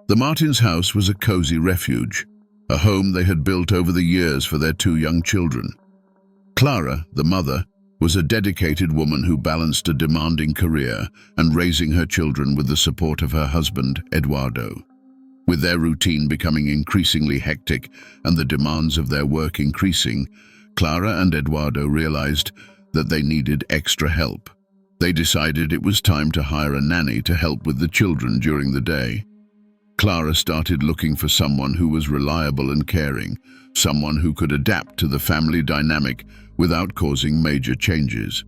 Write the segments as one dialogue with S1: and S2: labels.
S1: The Martins' house was a cozy refuge, a home they had built over the years for their two young children. Clara, the mother, was a dedicated woman who balanced a demanding career and raising her children with the support of her husband, Eduardo. With their routine becoming increasingly hectic and the demands of their work increasing, Clara and Eduardo realized that they needed extra help. They decided it was time to hire a nanny to help with the children during the day. Clara started looking for someone who was reliable and caring, someone who could adapt to the family dynamic without causing major changes.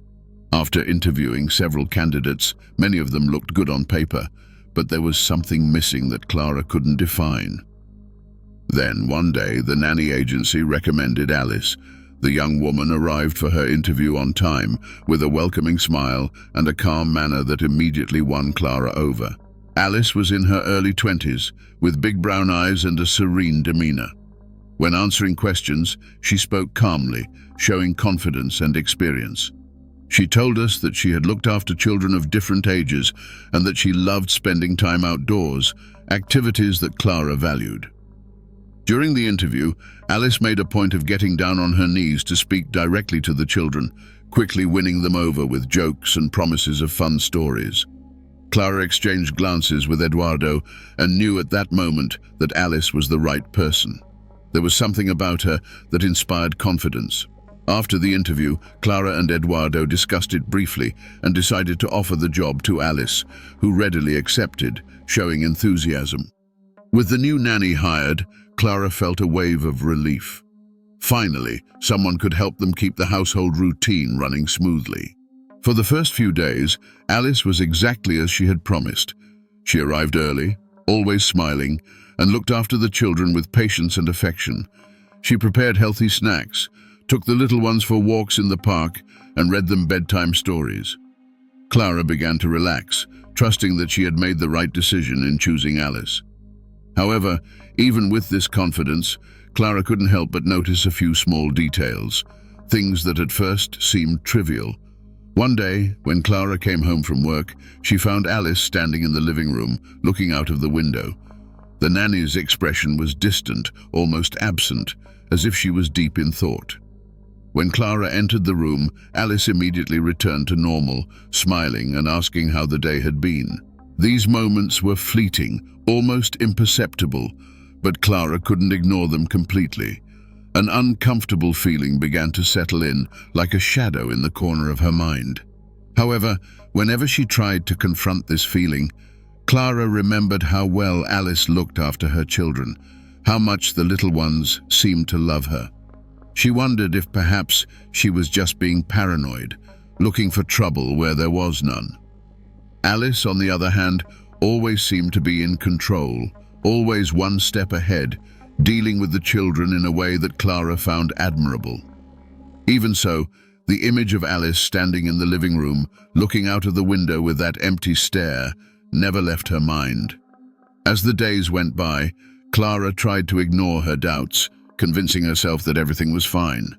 S1: After interviewing several candidates, many of them looked good on paper, but there was something missing that Clara couldn't define. Then, one day, the nanny agency recommended Alice. The young woman arrived for her interview on time, with a welcoming smile and a calm manner that immediately won Clara over. Alice was in her early 20s, with big brown eyes and a serene demeanor. When answering questions, she spoke calmly, showing confidence and experience. She told us that she had looked after children of different ages and that she loved spending time outdoors, activities that Clara valued. During the interview, Alice made a point of getting down on her knees to speak directly to the children, quickly winning them over with jokes and promises of fun stories. Clara exchanged glances with Eduardo and knew at that moment that Alice was the right person. There was something about her that inspired confidence. After the interview, Clara and Eduardo discussed it briefly and decided to offer the job to Alice, who readily accepted, showing enthusiasm. With the new nanny hired, Clara felt a wave of relief. Finally, someone could help them keep the household routine running smoothly. For the first few days, Alice was exactly as she had promised. She arrived early, always smiling, and looked after the children with patience and affection. She prepared healthy snacks, took the little ones for walks in the park, and read them bedtime stories. Clara began to relax, trusting that she had made the right decision in choosing Alice. However, even with this confidence, Clara couldn't help but notice a few small details, things that at first seemed trivial. One day, when Clara came home from work, she found Alice standing in the living room, looking out of the window. The nanny's expression was distant, almost absent, as if she was deep in thought. When Clara entered the room, Alice immediately returned to normal, smiling and asking how the day had been. These moments were fleeting, almost imperceptible, but Clara couldn't ignore them completely. An uncomfortable feeling began to settle in, like a shadow in the corner of her mind. However, whenever she tried to confront this feeling, Clara remembered how well Alice looked after her children, how much the little ones seemed to love her. She wondered if perhaps she was just being paranoid, looking for trouble where there was none. Alice, on the other hand, always seemed to be in control, always one step ahead, dealing with the children in a way that Clara found admirable. Even so, the image of Alice standing in the living room, looking out of the window with that empty stare, never left her mind. As the days went by, Clara tried to ignore her doubts, convincing herself that everything was fine.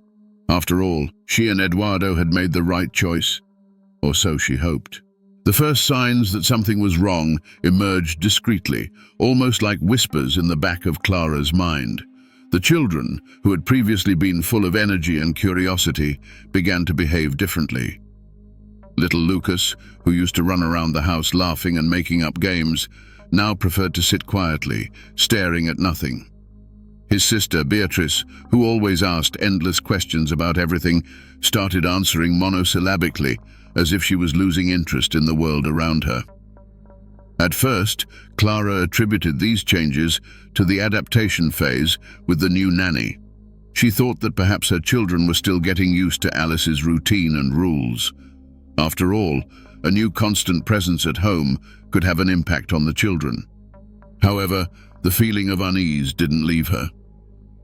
S1: After all, she and Eduardo had made the right choice, or so she hoped. The first signs that something was wrong emerged discreetly, almost like whispers in the back of Clara's mind. The children, who had previously been full of energy and curiosity, began to behave differently. Little Lucas, who used to run around the house laughing and making up games, now preferred to sit quietly, staring at nothing. His sister, Beatrice, who always asked endless questions about everything, started answering monosyllabically, as if she was losing interest in the world around her. At first, Clara attributed these changes to the adaptation phase with the new nanny. She thought that perhaps her children were still getting used to Alice's routine and rules. After all, a new constant presence at home could have an impact on the children. However, the feeling of unease didn't leave her.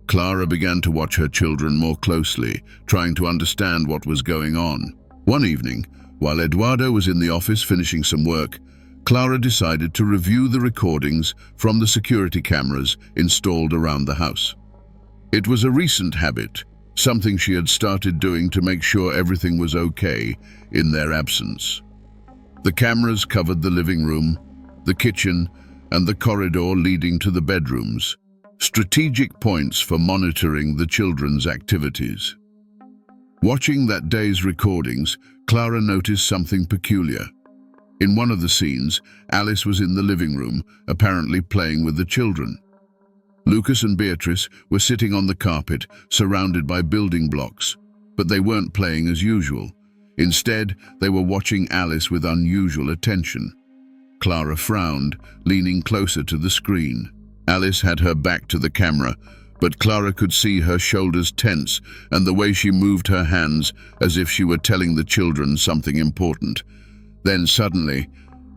S1: Clara began to watch her children more closely, trying to understand what was going on. One evening, while Eduardo was in the office finishing some work, Clara decided to review the recordings from the security cameras installed around the house. It was a recent habit, something she had started doing to make sure everything was okay in their absence. The cameras covered the living room, the kitchen, and the corridor leading to the bedrooms, strategic points for monitoring the children's activities. Watching that day's recordings, Clara noticed something peculiar. In one of the scenes, Alice was in the living room, apparently playing with the children. Lucas and Beatrice were sitting on the carpet, surrounded by building blocks, but they weren't playing as usual. Instead, they were watching Alice with unusual attention. Clara frowned, leaning closer to the screen. Alice had her back to the camera, but Clara could see her shoulders tense and the way she moved her hands as if she were telling the children something important. Then suddenly,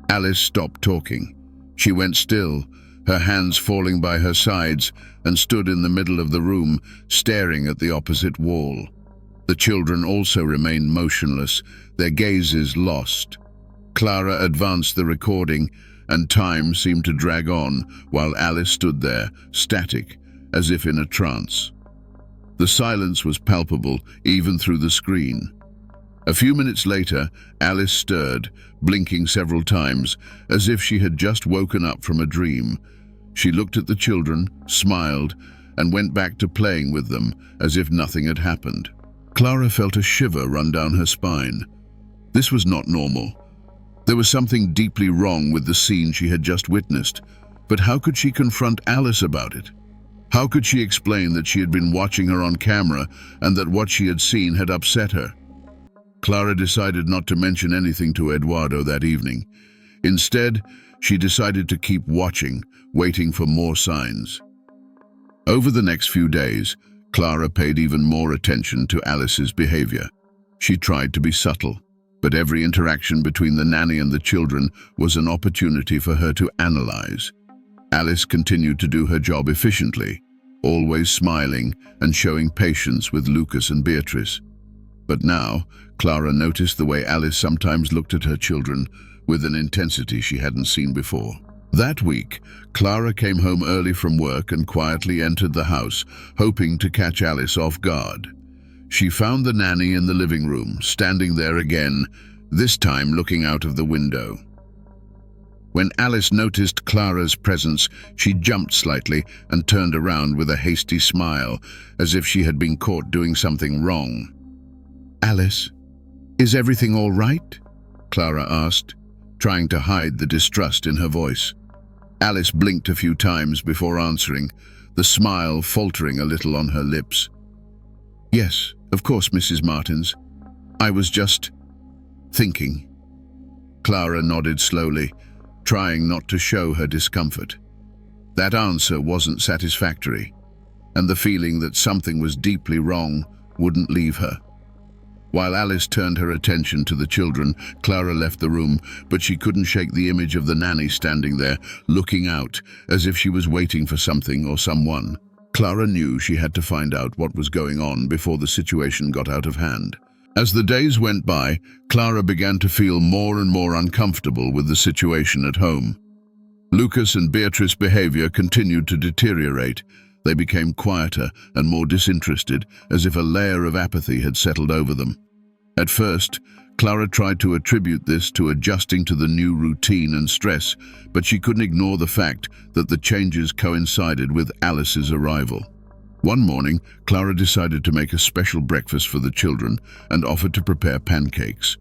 S1: Alice stopped talking. She went still, her hands falling by her sides, and stood in the middle of the room, staring at the opposite wall. The children also remained motionless, their gazes lost. Clara advanced the recording, and time seemed to drag on while Alice stood there, static, as if in a trance. The silence was palpable, even through the screen. A few minutes later, Alice stirred, blinking several times, as if she had just woken up from a dream. She looked at the children, smiled, and went back to playing with them, as if nothing had happened. Clara felt a shiver run down her spine. This was not normal. There was something deeply wrong with the scene she had just witnessed, but how could she confront Alice about it? How could she explain that she had been watching her on camera and that what she had seen had upset her? Clara decided not to mention anything to Eduardo that evening. Instead, she decided to keep watching, waiting for more signs. Over the next few days, Clara paid even more attention to Alice's behavior. She tried to be subtle, but every interaction between the nanny and the children was an opportunity for her to analyze. Alice continued to do her job efficiently, always smiling and showing patience with Lucas and Beatrice. But now, Clara noticed the way Alice sometimes looked at her children with an intensity she hadn't seen before. That week, Clara came home early from work and quietly entered the house, hoping to catch Alice off guard. She found the nanny in the living room, standing there again, this time looking out of the window. When Alice noticed Clara's presence, she jumped slightly and turned around with a hasty smile, as if she had been caught doing something wrong. "Alice, is everything all right?" Clara asked, trying to hide the distrust in her voice. Alice blinked a few times before answering, the smile faltering a little on her lips. "Yes, of course, Mrs. Martins. I was just thinking." Clara nodded slowly, trying not to show her discomfort. That answer wasn't satisfactory, and the feeling that something was deeply wrong wouldn't leave her. While Alice turned her attention to the children, Clara left the room, but she couldn't shake the image of the nanny standing there, looking out, as if she was waiting for something or someone. Clara knew she had to find out what was going on before the situation got out of hand. As the days went by, Clara began to feel more and more uncomfortable with the situation at home. Lucas and Beatrice's behavior continued to deteriorate. They became quieter and more disinterested, as if a layer of apathy had settled over them. At first, Clara tried to attribute this to adjusting to the new routine and stress, but she couldn't ignore the fact that the changes coincided with Alice's arrival. One morning, Clara decided to make a special breakfast for the children and offered to prepare pancakes.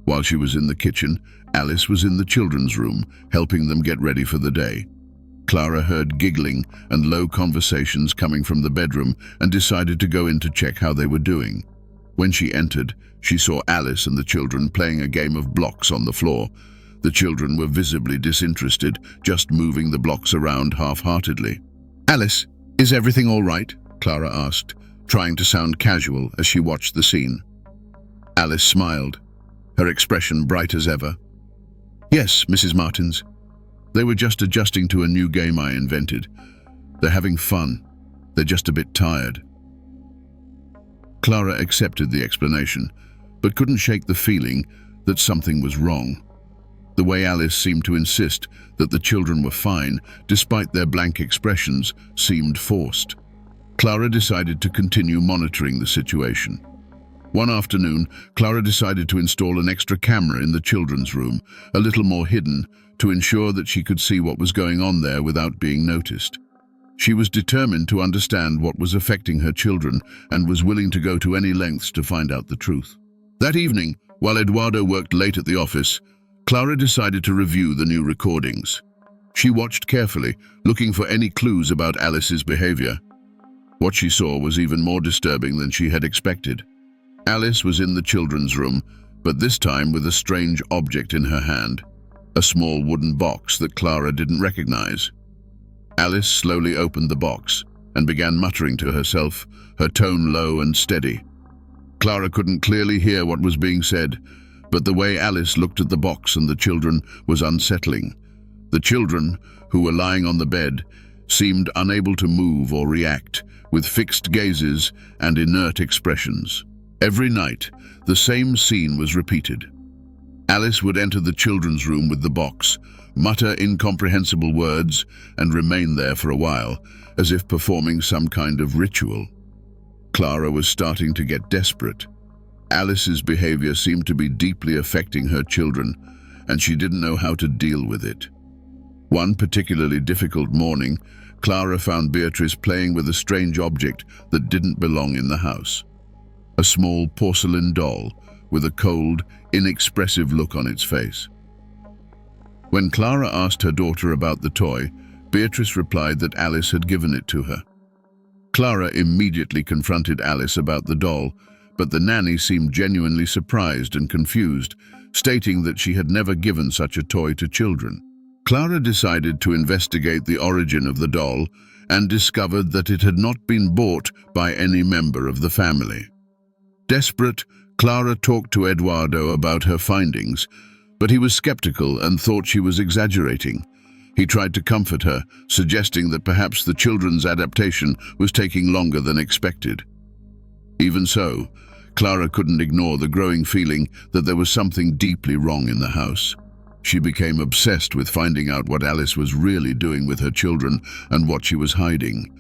S1: While she was in the kitchen, Alice was in the children's room, helping them get ready for the day. Clara heard giggling and low conversations coming from the bedroom and decided to go in to check how they were doing. When she entered, she saw Alice and the children playing a game of blocks on the floor. The children were visibly disinterested, just moving the blocks around half-heartedly. "Alice, is everything all right?" Clara asked, trying to sound casual as she watched the scene. Alice smiled, her expression bright as ever. "Yes, Mrs. Martins. They were just adjusting to a new game I invented. They're having fun. They're just a bit tired." Clara accepted the explanation, but couldn't shake the feeling that something was wrong. The way Alice seemed to insist that the children were fine, despite their blank expressions, seemed forced. Clara decided to continue monitoring the situation. One afternoon, Clara decided to install an extra camera in the children's room, a little more hidden, to ensure that she could see what was going on there without being noticed. She was determined to understand what was affecting her children and was willing to go to any lengths to find out the truth. That evening, while Eduardo worked late at the office, Clara decided to review the new recordings. She watched carefully, looking for any clues about Alice's behavior. What she saw was even more disturbing than she had expected. Alice was in the children's room, but this time with a strange object in her hand, a small wooden box that Clara didn't recognize. Alice slowly opened the box and began muttering to herself, her tone low and steady. Clara couldn't clearly hear what was being said, but the way Alice looked at the box and the children was unsettling. The children, who were lying on the bed, seemed unable to move or react, with fixed gazes and inert expressions. Every night, the same scene was repeated. Alice would enter the children's room with the box, mutter incomprehensible words, and remain there for a while, as if performing some kind of ritual. Clara was starting to get desperate. Alice's behavior seemed to be deeply affecting her children, and she didn't know how to deal with it. One particularly difficult morning, Clara found Beatrice playing with a strange object that didn't belong in the house. A small porcelain doll with a cold, inexpressive look on its face. When Clara asked her daughter about the toy, Beatrice replied that Alice had given it to her. Clara immediately confronted Alice about the doll, but the nanny seemed genuinely surprised and confused, stating that she had never given such a toy to children. Clara decided to investigate the origin of the doll and discovered that it had not been bought by any member of the family. Desperate, Clara talked to Eduardo about her findings, but he was skeptical and thought she was exaggerating. He tried to comfort her, suggesting that perhaps the children's adaptation was taking longer than expected. Even so, Clara couldn't ignore the growing feeling that there was something deeply wrong in the house. She became obsessed with finding out what Alice was really doing with her children and what she was hiding.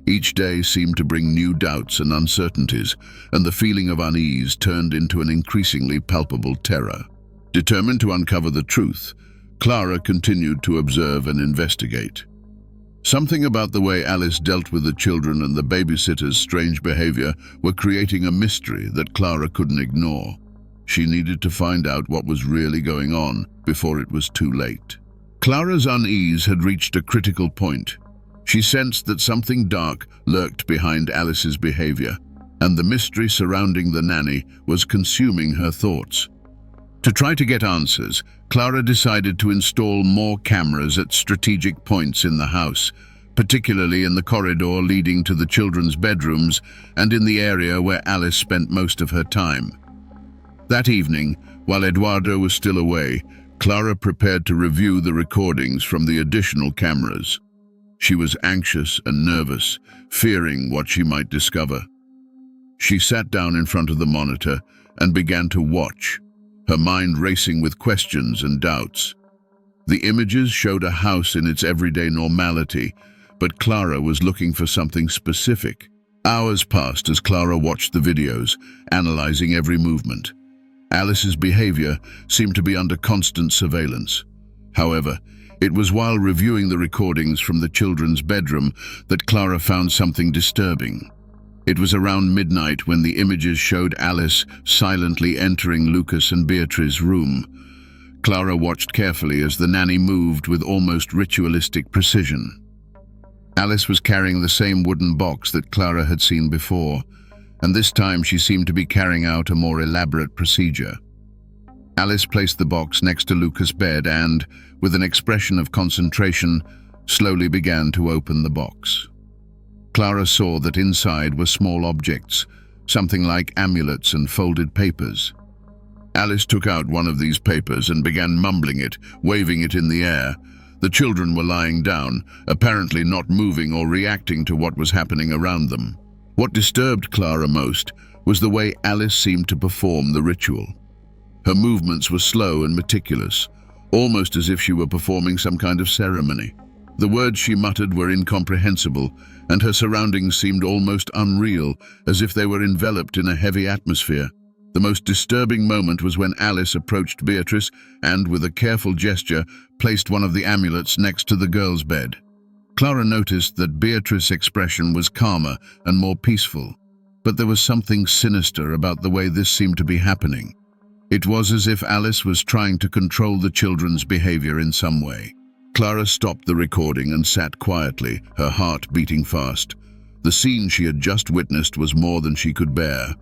S1: Each day seemed to bring new doubts and uncertainties, and the feeling of unease turned into an increasingly palpable terror. Determined to uncover the truth, Clara continued to observe and investigate. Something about the way Alice dealt with the children and the babysitter's strange behavior were creating a mystery that Clara couldn't ignore. She needed to find out what was really going on before it was too late. Clara's unease had reached a critical point. She sensed that something dark lurked behind Alice's behavior, and the mystery surrounding the nanny was consuming her thoughts. To try to get answers, Clara decided to install more cameras at strategic points in the house, particularly in the corridor leading to the children's bedrooms and in the area where Alice spent most of her time. That evening, while Eduardo was still away, Clara prepared to review the recordings from the additional cameras. She was anxious and nervous, fearing what she might discover. She sat down in front of the monitor and began to watch, her mind racing with questions and doubts. The images showed a house in its everyday normality, but Clara was looking for something specific. Hours passed as Clara watched the videos, analyzing every movement. Alice's behavior seemed to be under constant surveillance. However, it was while reviewing the recordings from the children's bedroom that Clara found something disturbing. It was around midnight when the images showed Alice silently entering Lucas and Beatrice's room. Clara watched carefully as the nanny moved with almost ritualistic precision. Alice was carrying the same wooden box that Clara had seen before, and this time she seemed to be carrying out a more elaborate procedure. Alice placed the box next to Lucas' bed and, with an expression of concentration, slowly began to open the box. Clara saw that inside were small objects, something like amulets and folded papers. Alice took out one of these papers and began mumbling it, waving it in the air. The children were lying down, apparently not moving or reacting to what was happening around them. What disturbed Clara most was the way Alice seemed to perform the ritual. Her movements were slow and meticulous, almost as if she were performing some kind of ceremony. The words she muttered were incomprehensible, and her surroundings seemed almost unreal, as if they were enveloped in a heavy atmosphere. The most disturbing moment was when Alice approached Beatrice and, with a careful gesture, placed one of the amulets next to the girl's bed. Clara noticed that Beatrice's expression was calmer and more peaceful, but there was something sinister about the way this seemed to be happening. It was as if Alice was trying to control the children's behavior in some way. Clara stopped the recording and sat quietly, her heart beating fast. The scene she had just witnessed was more than she could bear.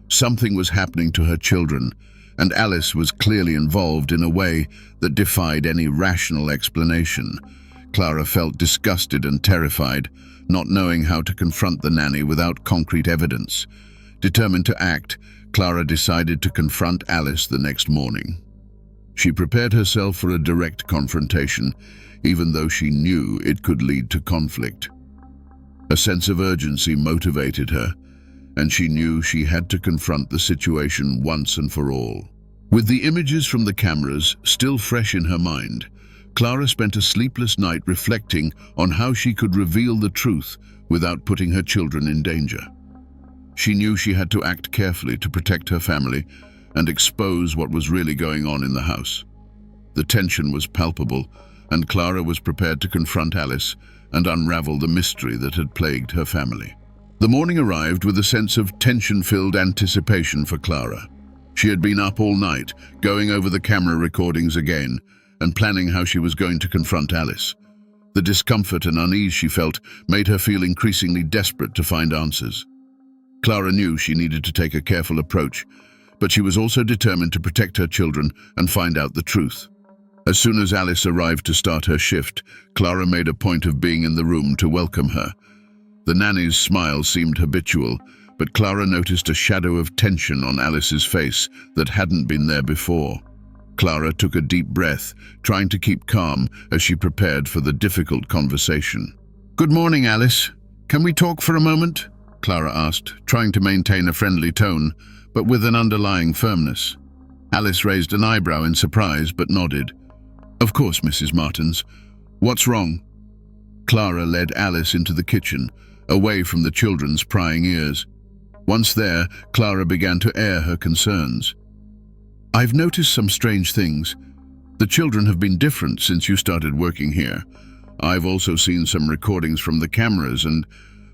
S1: Something was happening to her children, and Alice was clearly involved in a way that defied any rational explanation. Clara felt disgusted and terrified, not knowing how to confront the nanny without concrete evidence. Determined to act, Clara decided to confront Alice the next morning. She prepared herself for a direct confrontation, even though she knew it could lead to conflict. A sense of urgency motivated her, and she knew she had to confront the situation once and for all. With the images from the cameras still fresh in her mind, Clara spent a sleepless night reflecting on how she could reveal the truth without putting her children in danger. She knew she had to act carefully to protect her family and expose what was really going on in the house. The tension was palpable, and Clara was prepared to confront Alice and unravel the mystery that had plagued her family. The morning arrived with a sense of tension-filled anticipation for Clara. She had been up all night, going over the camera recordings again, and planning how she was going to confront Alice. The discomfort and unease she felt made her feel increasingly desperate to find answers. Clara knew she needed to take a careful approach, but she was also determined to protect her children and find out the truth. As soon as Alice arrived to start her shift, Clara made a point of being in the room to welcome her. The nanny's smile seemed habitual, but Clara noticed a shadow of tension on Alice's face that hadn't been there before. Clara took a deep breath, trying to keep calm as she prepared for the difficult conversation. "Good morning, Alice. Can we talk for a moment?" Clara asked, trying to maintain a friendly tone, but with an underlying firmness. Alice raised an eyebrow in surprise, but nodded. "Of course, Mrs. Martins. What's wrong?" Clara led Alice into the kitchen, away from the children's prying ears. Once there, Clara began to air her concerns. "I've noticed some strange things. The children have been different since you started working here. I've also seen some recordings from the cameras and,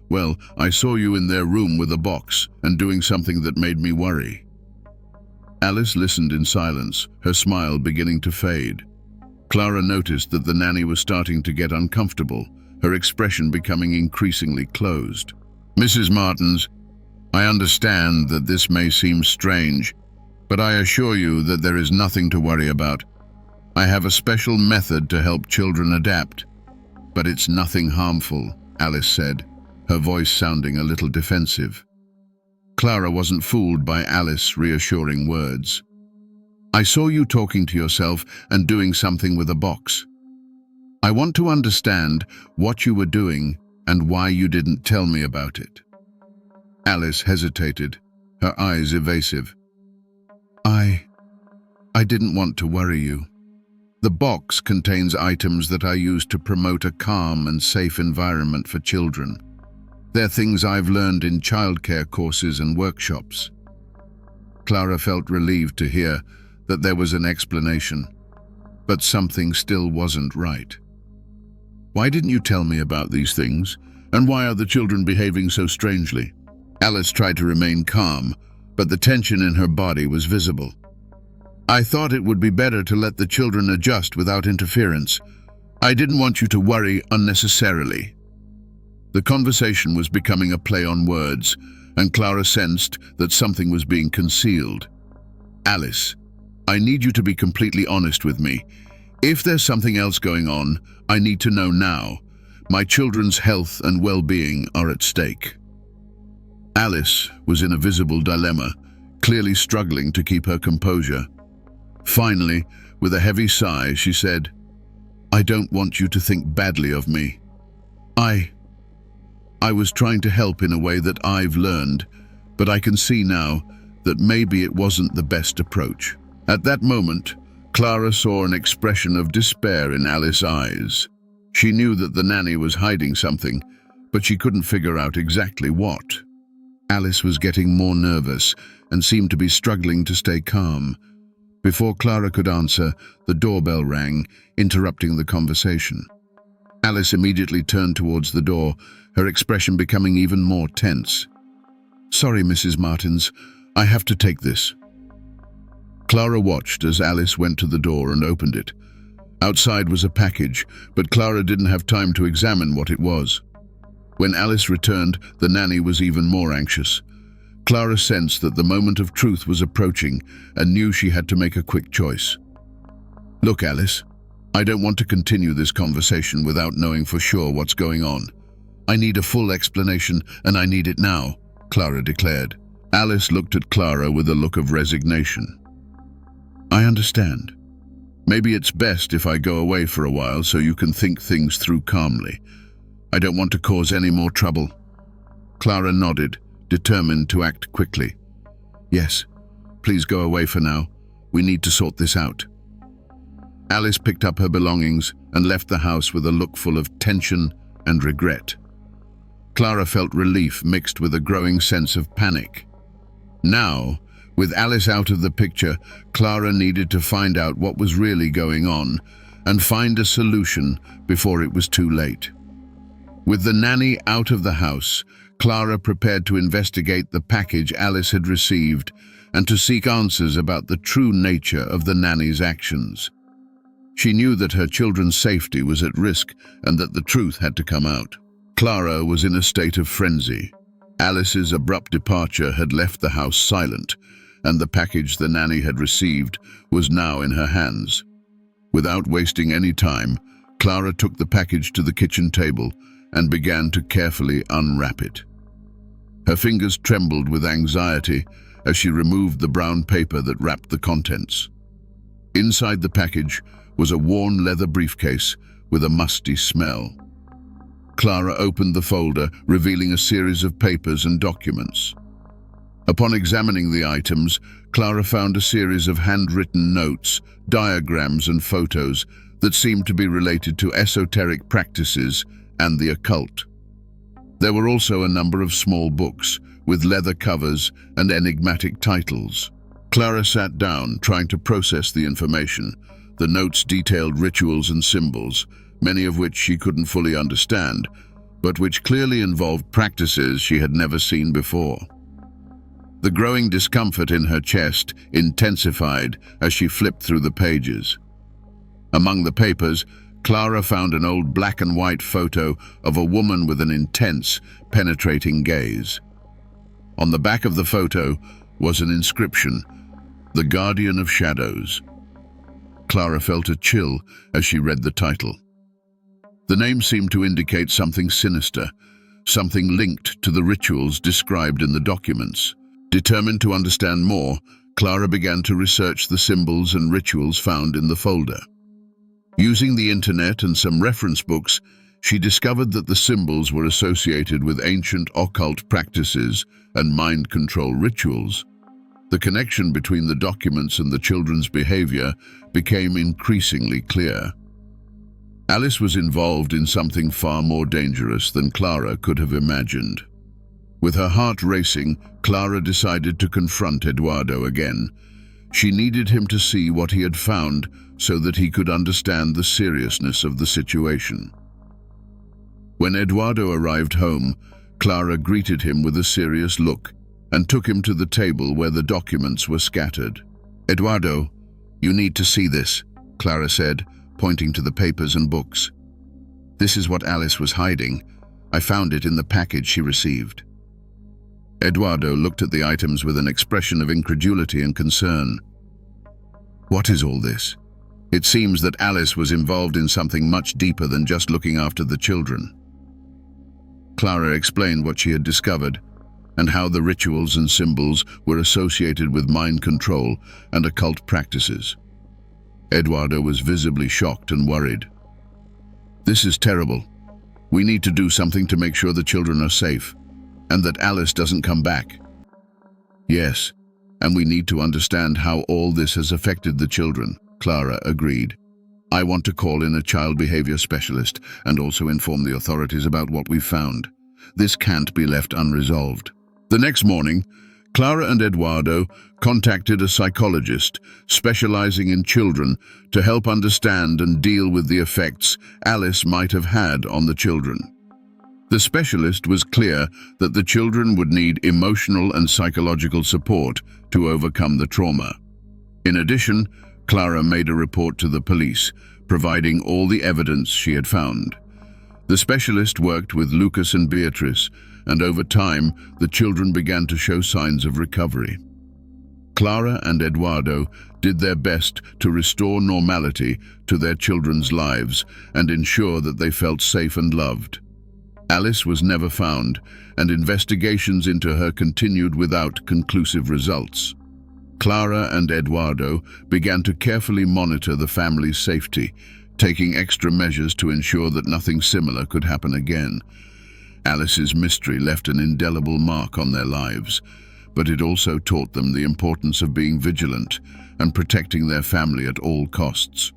S1: well, I saw you in their room with a box and doing something that made me worry." Alice listened in silence, her smile beginning to fade. Clara noticed that the nanny was starting to get uncomfortable, her expression becoming increasingly closed. "Mrs. Martins, I understand that this may seem strange, but I assure you that there is nothing to worry about. I have a special method to help children adapt, but it's nothing harmful," Alice said, her voice sounding a little defensive. Clara wasn't fooled by Alice's reassuring words. "I saw you talking to yourself and doing something with a box. I want to understand what you were doing and why you didn't tell me about it." Alice hesitated, her eyes evasive. I didn't want to worry you. The box contains items that I use to promote a calm and safe environment for children. They're things I've learned in childcare courses and workshops." Clara felt relieved to hear that there was an explanation, but something still wasn't right. "Why didn't you tell me about these things? And why are the children behaving so strangely?" Alice tried to remain calm, but the tension in her body was visible. "I thought it would be better to let the children adjust without interference. I didn't want you to worry unnecessarily." The conversation was becoming a play on words, and Clara sensed that something was being concealed. "Alice, I need you to be completely honest with me. If there's something else going on, I need to know now. My children's health and well-being are at stake." Alice was in a visible dilemma, clearly struggling to keep her composure. Finally, with a heavy sigh, she said, "I don't want you to think badly of me. I was trying to help in a way that I've learned, but I can see now that maybe it wasn't the best approach." At that moment, Clara saw an expression of despair in Alice's eyes. She knew that the nanny was hiding something, but she couldn't figure out exactly what. Alice was getting more nervous, and seemed to be struggling to stay calm. Before Clara could answer, the doorbell rang, interrupting the conversation. Alice immediately turned towards the door, her expression becoming even more tense. "Sorry, Mrs. Martins, I have to take this." Clara watched as Alice went to the door and opened it. Outside was a package, but Clara didn't have time to examine what it was. When Alice returned, the nanny was even more anxious. Clara sensed that the moment of truth was approaching and knew she had to make a quick choice. "Look, Alice, I don't want to continue this conversation without knowing for sure what's going on. I need a full explanation, and I need it now," Clara declared. Alice looked at Clara with a look of resignation. "I understand. Maybe it's best if I go away for a while so you can think things through calmly. I don't want to cause any more trouble." Clara nodded, determined to act quickly. "Yes, please go away for now. We need to sort this out." Alice picked up her belongings and left the house with a look full of tension and regret. Clara felt relief mixed with a growing sense of panic. Now, with Alice out of the picture, Clara needed to find out what was really going on and find a solution before it was too late. With the nanny out of the house, Clara prepared to investigate the package Alice had received and to seek answers about the true nature of the nanny's actions. She knew that her children's safety was at risk and that the truth had to come out. Clara was in a state of frenzy. Alice's abrupt departure had left the house silent, and the package the nanny had received was now in her hands. Without wasting any time, Clara took the package to the kitchen table and began to carefully unwrap it. Her fingers trembled with anxiety as she removed the brown paper that wrapped the contents. Inside the package was a worn leather briefcase with a musty smell. Clara opened the folder, revealing a series of papers and documents. Upon examining the items, Clara found a series of handwritten notes, diagrams and photos that seemed to be related to esoteric practices and the occult. There were also a number of small books with leather covers and enigmatic titles. Clara sat down, trying to process the information. The notes detailed rituals and symbols, many of which she couldn't fully understand, but which clearly involved practices she had never seen before. The growing discomfort in her chest intensified as she flipped through the pages. Among the papers, Clara found an old black and white photo of a woman with an intense, penetrating gaze. On the back of the photo was an inscription, "The Guardian of Shadows." Clara felt a chill as she read the title. The name seemed to indicate something sinister, something linked to the rituals described in the documents. Determined to understand more, Clara began to research the symbols and rituals found in the folder. Using the internet and some reference books, she discovered that the symbols were associated with ancient occult practices and mind control rituals. The connection between the documents and the children's behavior became increasingly clear. Alice was involved in something far more dangerous than Clara could have imagined. With her heart racing, Clara decided to confront Eduardo again. She needed him to see what he had found so that he could understand the seriousness of the situation. When Eduardo arrived home, Clara greeted him with a serious look and took him to the table where the documents were scattered. "Eduardo, you need to see this," Clara said, pointing to the papers and books. "This is what Alice was hiding. I found it in the package she received." Eduardo looked at the items with an expression of incredulity and concern. "What is all this?" It seems that Alice was involved in something much deeper than just looking after the children. Clara explained what she had discovered and how the rituals and symbols were associated with mind control and occult practices. Eduardo was visibly shocked and worried. "This is terrible. We need to do something to make sure the children are safe and that Alice doesn't come back." "Yes, and we need to understand how all this has affected the children," Clara agreed. "I want to call in a child behavior specialist and also inform the authorities about what we've found. This can't be left unresolved." The next morning, Clara and Eduardo contacted a psychologist specializing in children to help understand and deal with the effects Alice might have had on the children. The specialist was clear that the children would need emotional and psychological support to overcome the trauma. In addition, Clara made a report to the police, providing all the evidence she had found. The specialist worked with Lucas and Beatrice, and over time, the children began to show signs of recovery. Clara and Eduardo did their best to restore normality to their children's lives and ensure that they felt safe and loved. Alice was never found, and investigations into her continued without conclusive results. Clara and Eduardo began to carefully monitor the family's safety, taking extra measures to ensure that nothing similar could happen again. Alice's mystery left an indelible mark on their lives, but it also taught them the importance of being vigilant and protecting their family at all costs.